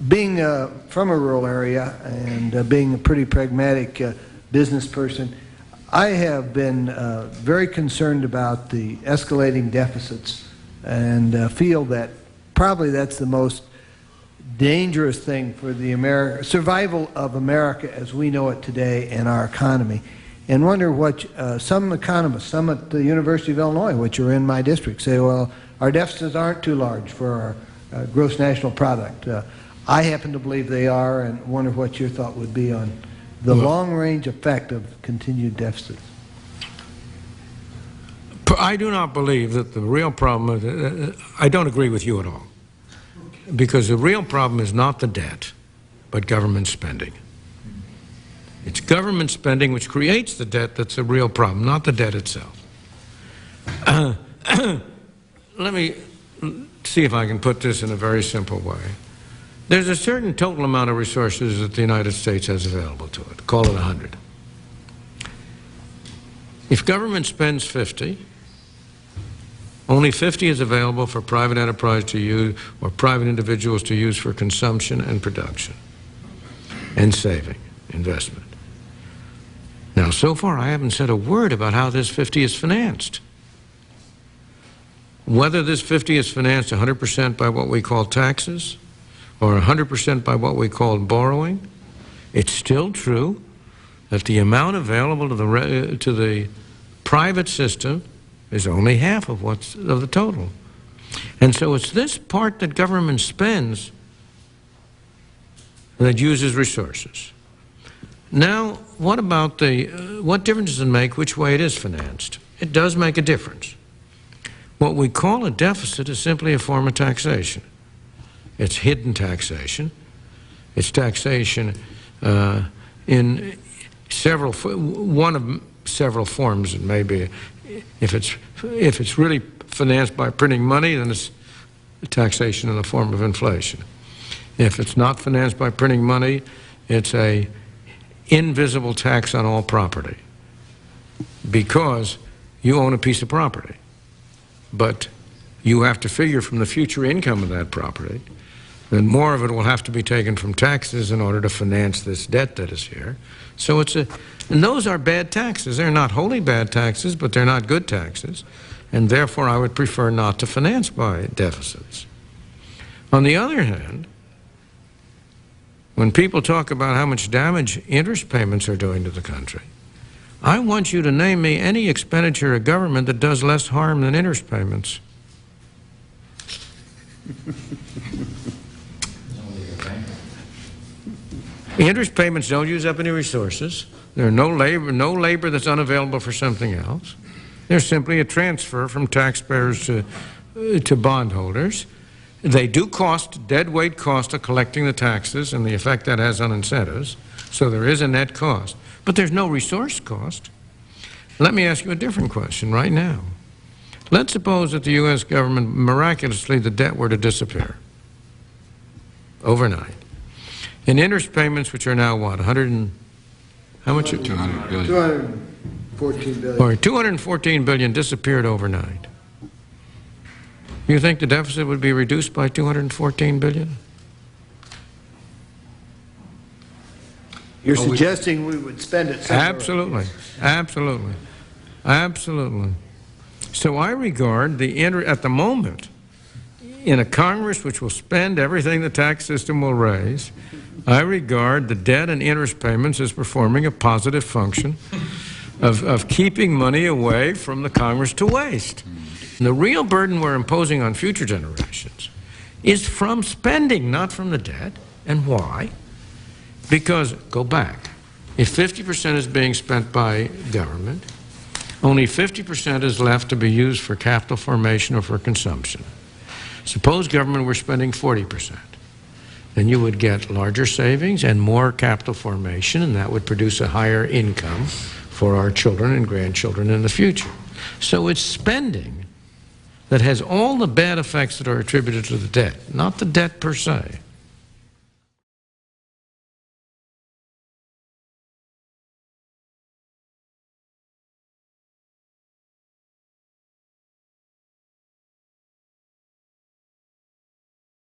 being from a rural area and being a pretty pragmatic business person, I have been very concerned about the escalating deficits and feel that probably that's the most dangerous thing for the survival of America as we know it today and our economy. And wonder what some economists, some at the University of Illinois, which are in my district, say, well, our deficits aren't too large for our gross national product. I happen to believe they are, and wonder what your thought would be on the long-range effect of continued deficits. I do not believe that the real problem is, I don't agree with you at all, because the real problem is not the debt, but government spending. It's government spending which creates the debt that's a real problem, not the debt itself. Let me see if I can put this in a very simple way. There's a certain total amount of resources that the United States has available to it. Call it 100. If government spends 50, only 50 is available for private enterprise to use or private individuals to use for consumption and production and saving, investment. Now, so far I haven't said a word about how this 50 is financed. Whether this 50 is financed 100% by what we call taxes or 100% by what we call borrowing, it's still true that the amount available to the private system is only half of the total. And so it's this part that government spends that uses resources. Now, what about what difference does it make which way it is financed? It does make a difference. What we call a deficit is simply a form of taxation. It's hidden taxation. It's taxation in one of several forms. It may be, if it's really financed by printing money, then it's taxation in the form of inflation. If it's not financed by printing money, it's a invisible tax on all property, because you own a piece of property, but you have to figure from the future income of that property, then more of it will have to be taken from taxes in order to finance this debt that is here. So and those are bad taxes. They're not wholly bad taxes, but they're not good taxes, and therefore I would prefer not to finance by deficits. On the other hand, when people talk about how much damage interest payments are doing to the country, I want you to name me any expenditure of government that does less harm than interest payments. Interest payments don't use up any resources. There's no labor that's unavailable for something else. They're simply a transfer from taxpayers to bondholders. They do cost, dead weight cost of collecting the taxes and the effect that has on incentives, so there is a net cost. But there's no resource cost. Let me ask you a different question right now. Let's suppose that the U.S. government, miraculously, the debt were to disappear overnight. And interest payments, which are now what, 100 and, how much? 200 billion. 214 billion. Or 214 billion disappeared overnight. You think the deficit would be reduced by 214 billion? You're suggesting we would spend it somewhere. Absolutely. Absolutely. Absolutely. So I regard at the moment, in a Congress which will spend everything the tax system will raise, I regard the debt and interest payments as performing a positive function of keeping money away from the Congress to waste. And the real burden we're imposing on future generations is from spending, not from the debt. And why? Because, go back, if 50% is being spent by government, only 50% is left to be used for capital formation or for consumption. Suppose government were spending 40%. Then you would get larger savings and more capital formation, and that would produce a higher income for our children and grandchildren in the future. So it's spending that has all the bad effects that are attributed to the debt, not the debt per se.